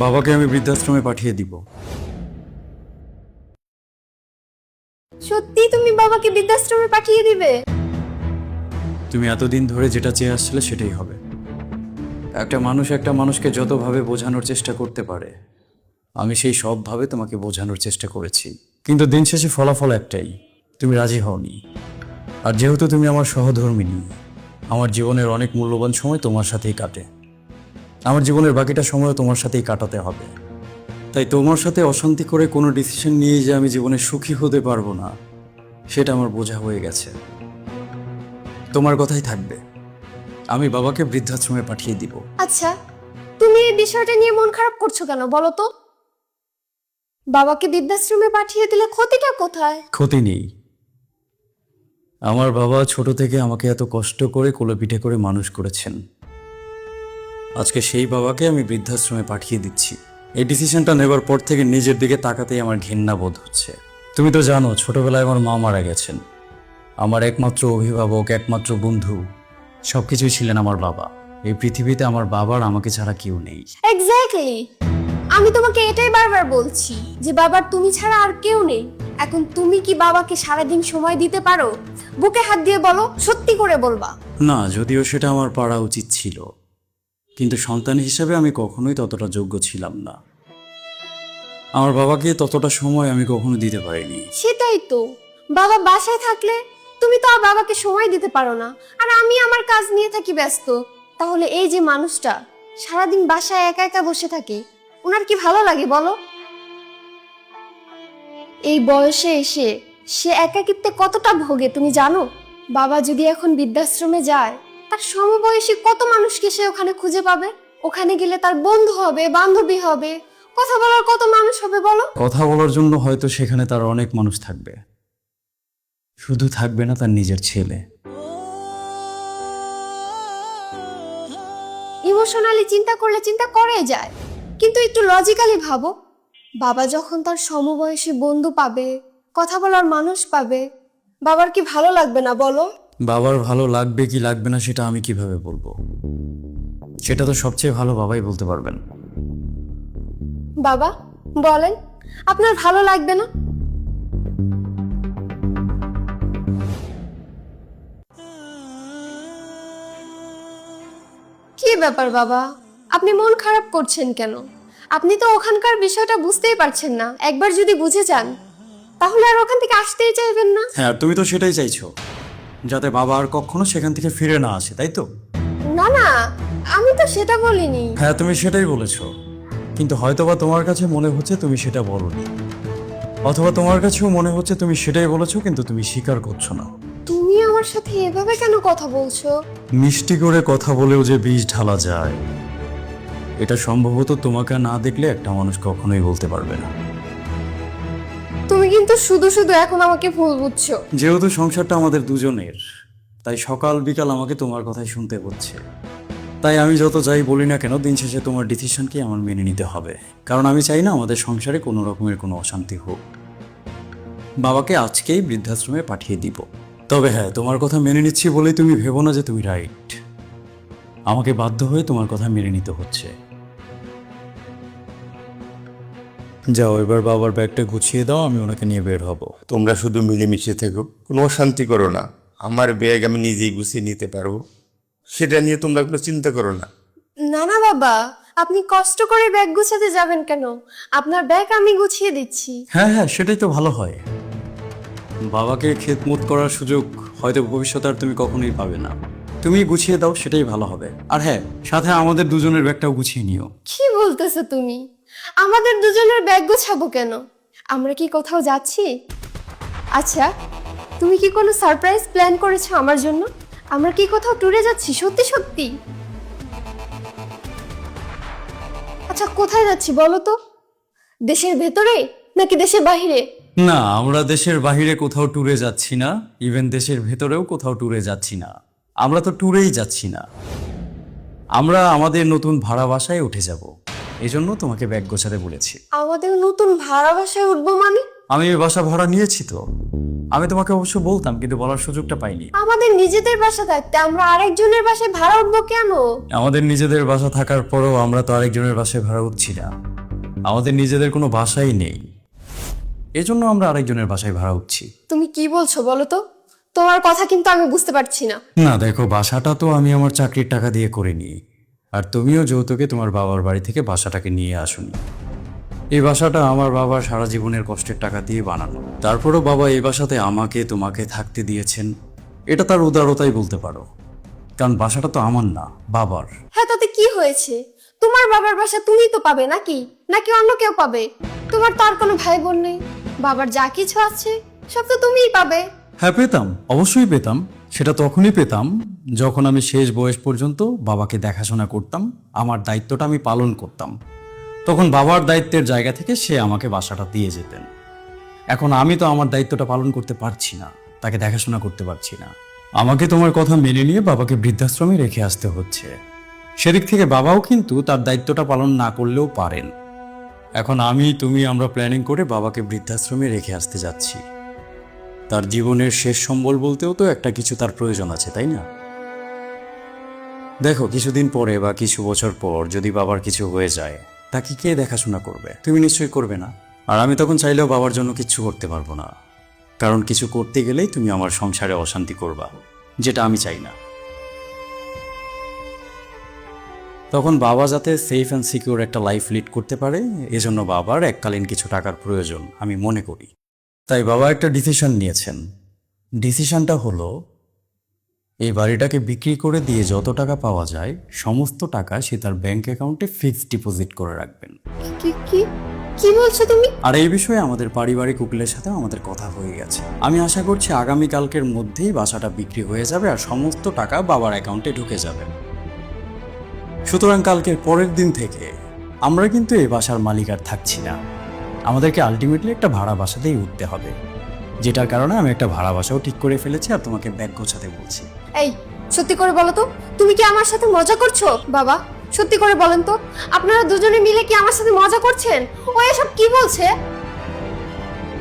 বাবাকে আমি বৃদ্ধাশ্রমে পাঠিয়ে দিব। সত্যি তুমি বাবাকে বৃদ্ধাশ্রমে পাঠিয়ে দিবে? তুমি এতদিন ধরে যেটা চেয়ে আসছিলে সেটাই হবে। একটা মানুষ একটা মানুষকে যতভাবে বোঝানোর চেষ্টা করতে পারে, আমি সেই সবভাবে তোমাকে বোঝানোর চেষ্টা করেছি, কিন্তু দিন শেষে ফলাফল একটাই, তুমি রাজি হওনি। আর যেহেতু তুমি আমার সহধর্মিণী, আমার জীবনের অনেক মূল্যবান সময় তোমার সাথেই কাটে, আমার জীবনের বাকিটা সময়ও তোমার সাথেই কাটাতে হবে। তাই তোমার সাথে অশান্তি করে কোনো ডিসিশন নিয়ে যে আমি জীবনে সুখী হতে পারবো না, সেটা আমার বোঝা হয়ে গেছে। তোমার কথাই থাকবে, আমি বাবাকে বৃদ্ধাশ্রমে পাঠিয়ে দিব। আচ্ছা, তুমি এই বিষয়টা নিয়ে মন খারাপ করছো কেন বলো তো? বাবাকে বৃদ্ধাশ্রমে পাঠিয়ে দিলে ক্ষতিটা কোথায়? ক্ষতি নেই। আমার বাবা ছোট থেকে আমাকে এত কষ্ট করে কোলেপিঠে করে মানুষ করেছেন। আজকে সেই বাবাকে আমি বৃদ্ধাশ্রমে পাঠিয়ে দিচ্ছি। এই ডিসিশনটা নেবার পর থেকে নিজের দিকে তাকাতেই আমার ঘৃণা বোধ হচ্ছে। তুমি তো জানো, ছোটবেলায় আমার মা মারা গেছেন। আমার একমাত্র অভিভাবক, একমাত্র বন্ধু, সবকিছুই ছিলেন আমার বাবা। এই পৃথিবীতে আমার বাবার আমাকে ছাড়া কেউ নেই। এক্স্যাক্টলি, আমি তোমাকে এটাই বারবার বলছি যে বাবার তুমি ছাড়া আর কেউ নেই। এখন তুমি কি বাবাকে সারাদিন সময় দিতে পারো? বুকে হাত দিয়ে বলো, সত্যি করে বলবা। না, যদিও সেটা আমার পারা উচিত ছিল, কিন্তু সন্তান হিসেবে আমি কখনোই ততটা যোগ্য ছিলাম না। আমার বাবাকে ততটা সময় আমি কখনো দিতে পারিনি। সেটাই তো, বাবা বাসায় থাকলে তুমি তো আর বাবাকে সময় দিতে পারো না, আর আমি আমার কাজ নিয়ে থাকি ব্যস্ত। তাহলে এই যে মানুষটা সারাদিন বাসায় একা একা বসে থাকে, ওনার কি ভালো লাগে বলো? এই বয়সে এসে সে একাকিত্বে কতটা ভোগে তুমি জানো? বাবা যদি এখন বৃদ্ধাশ্রমে যায়, তার সমবয়সী কত মানুষকে সে ওখানে খুঁজে পাবে। ওখানে গেলে তার বন্ধু হবে, বান্ধবী হবে, কথা বলার কত মানুষ হবে বলো? কথা বলার জন্য হয়তো সেখানে তার অনেক মানুষ থাকবে, শুধু থাকবে না তার নিজের ছেলে। ইমোশনালি চিন্তা করলে চিন্তা করে যায়, কিন্তু একটু লজিক্যালি ভাবো। বাবা যখন তার সমবয়সী বন্ধু পাবে, কথা বলার মানুষ পাবে, বাবার কি ভালো লাগবে না বলো? বাবার ভালো লাগবে কি লাগবে না সেটা আমি কিভাবে বলবো? সেটা তো সবচেয়ে ভালো বাবাই বলতে পারবেন। বাবা বলেন, আপনার ভালো লাগবে না? কি ব্যাপার বাবা, আপনি মন খারাপ করছেন কেন? আপনি তো ওখানকার বিষয়টা বুঝতেই পারছেন না। একবার যদি বুঝে যান, তাহলে আর ওখান থেকে আসতেই চাইবেন না। হ্যাঁ, তুমি তো সেটাই চাইছো, যাতে বাবা আর কখনো সেখান থেকে ফিরে না আসে, তাই তো? না না, আমি তো সেটা বলিনি। হ্যাঁ, তুমি সেটাই বলেছো, কিন্তু হয়তোবা তোমার কাছে মনে হচ্ছে তুমি সেটা বলোনি, অথবা তোমার কাছেও মনে হচ্ছে তুমি সেটাই বলেছো কিন্তু তুমি স্বীকার করছো না। তুমি আমার সাথে এভাবে কেন কথা বলছো? মিষ্টি করে কথা বলেও যে বীজ ঢালা যায়, এটা সম্ভবত তোমাকে না দেখলে একটা মানুষ কখনোই বলতে পারবে না। তুমি কিন্তু শুধু শুধু এখন আমাকে ভুল বুঝছো। যেহেতু সংসারটা আমাদের দুজনের, তাই সকাল বিকাল আমাকে তোমার কথাই শুনতে হচ্ছে। তাই আমি যত যাই বলি না কেন, দিন শেষে তোমার ডিসিশনকে আমার মেনে নিতে হবে, কারণ আমি চাই না আমাদের সংসারে কোনো রকমের কোনো অশান্তি হোক। বাবাকে আজকেই বৃদ্ধাশ্রমে পাঠিয়ে দিব। তবে হ্যাঁ, তোমার কথা মেনে নিচ্ছি বলেই তুমি ভেবো না যে তুমি রাইট। আমাকে বাধ্য হয়ে তোমার কথা মেনে নিতে হচ্ছে। যাও, এবার বাবার ব্যাগটা গুছিয়ে দাও, আমি ওনাকে নিয়ে বের হব। তোমরা শুধু মিলেমিশে থেকো, কোনো অশান্তি করো না। আমার ব্যাগ আমি নিজেই গুছিয়ে নিতে পারবো, সেটা নিয়ে তোমরা কোনো চিন্তা করো না। না না বাবা, আপনি কষ্ট করে ব্যাগ গুছাতে যাবেন কেন? আপনার ব্যাগ আমি গুছিয়ে দিচ্ছি। হ্যাঁ হ্যাঁ, সেটাই তো ভালো হয়। বাবাকে খেদমত করার সুযোগ হয়তো ভবিষ্যতে আর তুমি কখনোই পাবে না। তুমি গুছিয়ে দাও, সেটাই ভালো হবে। আর হ্যাঁ, সাথে আমাদের দুজনের ব্যাগটাও গুছিয়ে নিও। কি বলতেছো তুমি? আমাদের দুজনের ব্যাগ গোছাবো কেন? আমরা কি কোথাও যাচ্ছি? আচ্ছা, তুমি কি কোনো সারপ্রাইজ প্ল্যান করেছো আমার জন্য? আমরা কি কোথাও ট্যুরে যাচ্ছি সত্যি সত্যি? আচ্ছা, কোথায় যাচ্ছি বলো তো? দেশের ভেতরে নাকি দেশের বাইরে? না, আমরা দেশের বাইরে কোথাও ট্যুরে যাচ্ছি না, ইভেন দেশের ভেতরেও কোথাও ট্যুরে যাচ্ছি না। আমরা তো ট্যুরেই যাচ্ছি না, আমরা আমাদের নতুন ভাড়া বাসায় উঠে যাব। এজন্য তোমাকে ব্যাগ গোছাতে বলেছি। আমাদের নতুন ভাড়া বাসায় উঠবো মানে? আমি এই বাসা ভাড়া নিয়েছি তো। আমি তোমাকে অবশ্য বলতাম, কিন্তু বলার সুযোগটা পাইনি। আমাদের নিজেদের বাসা থাকতে আমরা আরেকজনের বাসায় ভাড়া উঠবো কেন? আমাদের নিজেদের বাসা থাকার পরেও আমরা তো আরেকজনের বাসায় ভাড়া উঠছি না। আমাদের নিজেদের কোনো বাসাই নেই, এজন্য আমরা আরেকজনের বাসায় ভাড়া উঠছি। তুমি কি বলছো বলো তো? তোমার কথা কিন্তু আমি বুঝতে পারছি না। না দেখো, বাসাটা তো আমি আমার চাকরির টাকা দিয়ে করে নিই, আর তুমিও যৌতুকে তোমার বাবার বাড়ি থেকে বাসাটাকে নিয়ে আসুনি। এই বাসাটা আমার বাবার সারা জীবনের কষ্টের টাকা দিয়ে বানানো। তারপরও বাবা এই বাসাতে আমাকে তোমাকে থাকতে দিয়েছেন, এটা তার উদারতাই বলতে পারো। কারণ বাসাটা তো আমার না, বাবার। হ্যাঁ, তাতে কি হয়েছে? তোমার বাবার বাসা তুমিই তো পাবে নাকি নাকি অন্য কেউ পাবে? তোমার তো আর কোনো ভাই বোন নেই, বাবার যা কিছু আছে সব তো তুমিই পাবে। হ্যাঁ পেতাম, অবশ্যই পেতাম। সেটা তখনই পেতাম যখন আমি শেষ বয়স পর্যন্ত বাবাকে দেখাশোনা করতাম, আমার দায়িত্বটা আমি পালন করতাম। তখন বাবার দায়িত্বের জায়গা থেকে সে আমাকে বাসাটা দিয়ে যেতেন। এখন আমি তো আমার দায়িত্বটা পালন করতে পারছি না, তাকে দেখাশোনা করতে পারছি না। আমাকে তোমার কথা মেনে নিয়ে বাবাকে বৃদ্ধাশ্রমে রেখে আসতে হচ্ছে। সেদিক থেকে বাবাও কিন্তু তার দায়িত্বটা পালন না করলেও পারেন। এখন আমি তুমি আমরা প্ল্যানিং করে বাবাকে বৃদ্ধাশ্রমে রেখে আসতে যাচ্ছি। তার জীবনের শেষ সম্বল বলতেও তো একটা কিছু তার প্রয়োজন আছে, তাই না? দেখো, কিছুদিন পরে বা কিছু বছর পর যদি বাবার কিছু হয়ে যায়, তাকে কে দেখাশোনা করবে? তুমি নিশ্চয়ই করবে না। আর আমি তখন চাইলেও বাবার জন্য কিচ্ছু করতে পারবো না, কারণ কিছু করতে গেলেই তুমি আমার সংসারে অশান্তি করবা, যেটা আমি চাই না। তখন বাবা যাতে সেফ অ্যান্ড সিকিউর একটা লাইফ লিড করতে পারে, এজন্য বাবার এককালীন কিছু টাকার প্রয়োজন আমি মনে করি। তাই বাবা একটা ডিসিশন নিয়েছেন। ডিসিশনটা হলো এই বাড়িটাকে বিক্রি করে দিয়ে যত টাকা পাওয়া যায় সমস্ত টাকা সে তার ব্যাংক অ্যাকাউন্টে ফিক্সড ডিপোজিট করে রাখবেন। কি কি কি বলছো তুমি? আর এই বিষয়ে আমাদের পারিবারিক উকিলের সাথে আমাদের কথা হয়ে গেছে। আমি আশা করছি আগামীকালকের মধ্যেই বাসাটা বিক্রি হয়ে যাবে আর সমস্ত টাকা বাবার অ্যাকাউন্টে ঢুকে যাবে। সুতরাং কালকের পরের দিন থেকে আমরা কিন্তু এই বাসার মালিক আর থাকছি না। আমাদেরকে আলটিমেটলি একটা ভাড়া বাসাতেই উঠতে হবে, যেটার কারণে আমি একটা ভাড়া বাসাও ঠিক করে ফেলেছি আর তোমাকে ব্যাগ গোছাতে বলছি। এই, সত্যি করে বলো তো, তুমি কি আমার সাথে মজা করছো? বাবা, সত্যি করে বলেন তো, আপনারা দুজনে মিলে কি আমার সাথে মজা করছেন? ও এসব কি বলছে?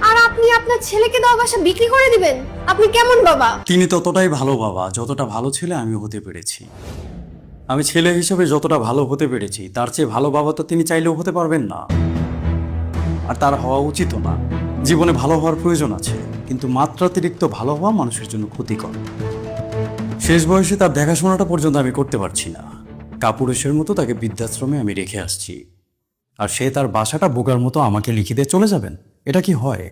আর আপনি আপনার ছেলেকে দেওয়া বাসা বিক্রি করে দিবেন? আপনি কেমন বাবা? তিনি ততটাই ভালো বাবা যতটা ভালো ছেলে আমি হতে পেরেছি। আমি ছেলে হিসেবে যতটা ভালো হতে পেরেছি তার চেয়ে ভালো বাবা তো তিনি চাইলেও হতে পারবেন না, আর তার হওয়া উচিতও না। জীবনে ভালো হওয়ার প্রয়োজন আছে, কিন্তু মাত্রাতিরিক্ত ভালো হওয়া মানুষের জন্য ক্ষতিকর। শেষ বয়সে তার দেখাশোনাটা পর্যন্ত আমি করতে পারছি না। কাপুরুষের মতো তাকে বৃদ্ধাশ্রমে আমি রেখে আসছি, আর সে তার বাসাটা বোকার মতো আমাকে লিখে দিয়ে চলে যাবেন? এটা কি হয়?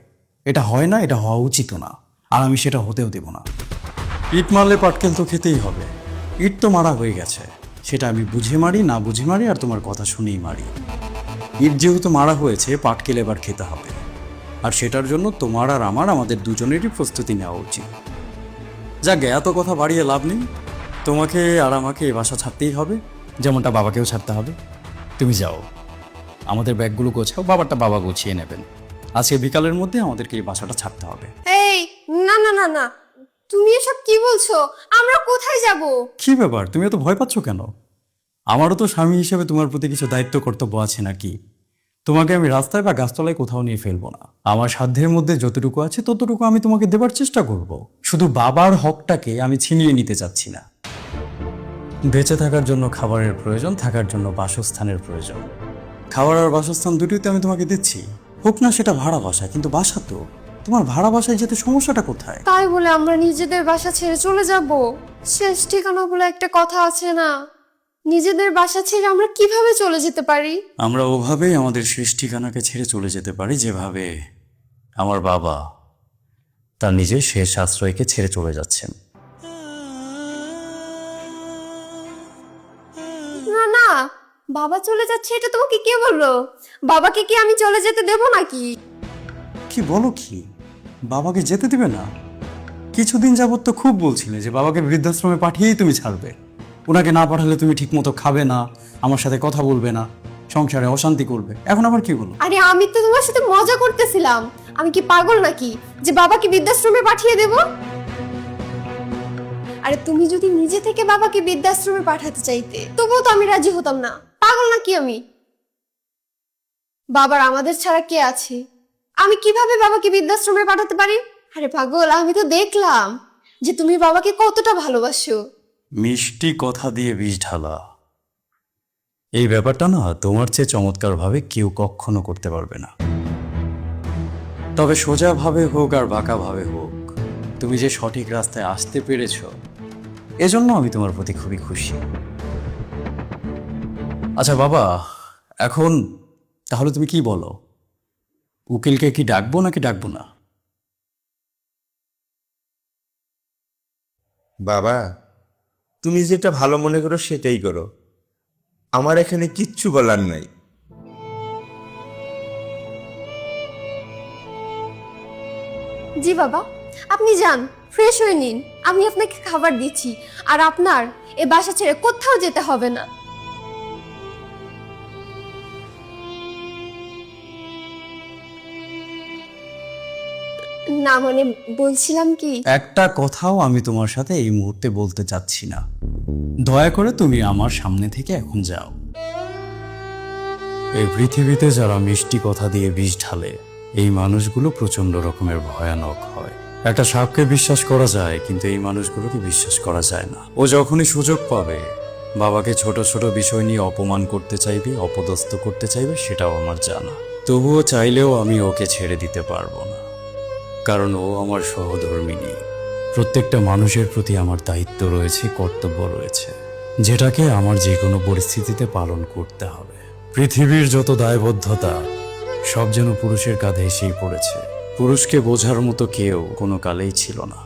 এটা হয় না, এটা হওয়া উচিতও না, আর আমি সেটা হতেও দেব না। ইট মারলে পাটকেল তো খেতেই হবে। ইট তো মারা হয়ে গেছে, সেটা আমি বুঝে মারি না বুঝে মারি আর তোমার কথা শুনেই মারি। ইট যেহেতু মারা হয়েছে, পাটকেল এবার খেতে হবে, আর সেটার জন্য তোমার আর আমাদের দুজনেরই প্রস্তুতি নেওয়া উচিত। যাক, এত কথা বাড়িয়ে লাভ নেই। তোমাকে আর আমাকে এই বাসা ছাড়তেই হবে, যেমনটা বাবাকেও ছাড়তে হবে। তুমি যাও, আমাদের ব্যাগগুলো গোছাও, বাবারটা বাবা গুছিয়ে নেবেন। আজকে বিকালের মধ্যে আমাদেরকে এই বাসাটা ছাড়তে হবে। এই, না না না না, তুমি এসব কি বলছো? আমরা কোথায় যাব? কি ব্যাপার, তুমি এত ভয় পাচ্ছ কেন? আমারও তো স্বামী হিসেবে তোমার প্রতি কিছু দায়িত্ব কর্তব্য আছে নাকি? তোমাকে আমি রাস্তায় বা গাছতলায় কোথাও নিয়ে ফেলবো না। আমার সাধ্যের মধ্যে যতটুকু আছে ততটুকু আমি তোমাকে দেবার চেষ্টা করব। শুধু বাবার হকটাকে আমি ছিনিয়ে নিতে চাচ্ছি না। বেঁচে থাকার জন্য খাবারের প্রয়োজন, থাকার জন্য বাসস্থানের প্রয়োজন। খাবার আর বাসস্থান দুটোই তো আমি তোমাকে দিচ্ছি, হোক না সেটা ভাড়া বাসা, কিন্তু বাসা তো। তোমার ভাড়া বাসায় যেতে সমস্যাটা কোথায়? তাই বলে আমরা নিজেদের বাসা ছেড়ে চলে যাব? শেষ ঠিকানা বলে একটা কথা আছে না? নিজেদের বাসা ছেড়ে আমরা কিভাবে চলে যেতে পারি? আমরা ওভাবেই আমাদের শেষ ঠিকানাকে ছেড়ে চলে যেতে পারি, যেভাবে আমার বাবা তার নিজের শেষ আশ্রয়কে ছেড়ে চলে যাচ্ছেন। না না, বাবা চলে যাচ্ছে এটা তোমাকে কে বললো? বাবাকে কি আমি চলে যেতে দেব নাকি? কি বলো কি? বাবাকে যেতে দিবে না? কিছুদিন যাবত তো খুব বলছিলে যে বাবাকে বৃদ্ধাশ্রমে পাঠিয়েই তুমি ছাড়বে। ওনাকে না পাঠালে তুমি ঠিকমতো খাবে না, আমার সাথে কথা বলবে না, সংসারে অশান্তি করবে। এখন আবার কি বলো? আরে আমি তো তোমার সাথে মজা করতেছিলাম। আমি কি পাগল নাকি যে বাবাকে বৃদ্ধাশ্রমে পাঠিয়ে দেব? আরে তুমি যদি নিজে থেকে বাবাকে বৃদ্ধাশ্রমে পাঠাতে চাইতে তবুও তো আমি রাজি হতাম না। পাগল নাকি আমি? বাবার আমাদের ছাড়া কে আছে? আমি কিভাবে বাবাকে বৃদ্ধাশ্রমে পাঠাতে পারি? আরে পাগল, আমি তো দেখলাম যে তুমি বাবাকে কতটা ভালোবাসো। মিষ্টি কথা দিয়ে বিষ ঢালা, এই ব্যাপারটা না তোমার চেয়ে চমৎকারভাবে কেউ কখনো করতে পারবে না। তবে সোজাভাবে হোক আর বাঁকাভাবে হোক, তুমি যে সঠিক রাস্তায় আসতে পেরেছ, এজন্য আমি তোমার প্রতি খুবই খুশি। আচ্ছা বাবা, এখন তাহলে তুমি কি বলো, উকিলকে কি ডাকবো নাকি ডাকবো না? বাবা, তুমি যেটা ভালো মনে করো সেটাই করো, আমার এখানে কিচ্ছু বলার নাই। জি বাবা, আপনি যান, ফ্রেশ হয়ে নিন, আমি আপনাকে খাবার দিচ্ছি। আর আপনার এ বাসা ছেড়ে কোথাও যেতে হবে না। না মানে বলছিলাম কি, একটা কথাও আমি তোমার সাথে এই মুহূর্তে বলতে চাচ্ছি না। দয়া করে তুমি আমার সামনে থেকে এখন যাও। এই পৃথিবীতে যারা মিষ্টি কথা দিয়ে বিষ ঢালে, এই মানুষগুলো প্রচন্ড রকমের ভয়ানক হয়। একটা সাপকে বিশ্বাস করা যায়, কিন্তু এই মানুষগুলোকে বিশ্বাস করা যায় না। ও যখনই সুযোগ পাবে বাবাকে ছোট ছোট বিষয় নিয়ে অপমান করতে চাইবে, অপদস্থ করতে চাইবে, সেটাও আমার জানা। তবুও চাইলেও আমি ওকে ছেড়ে দিতে পারবো না, কারণ ও আমার সহধর্মিণী। প্রত্যেকটা মানুষের প্রতি আমার দায়িত্ব রয়েছে, কর্তব্য রয়েছে, যেটাকে আমার যে কোনো পরিস্থিতিতে পালন করতে হবে। পৃথিবীর যত দায়বদ্ধতা সব যেন পুরুষের কাঁধে এসেই পড়েছে। পুরুষকে বোঝার মতো কেউ কোনো কালেই ছিল না।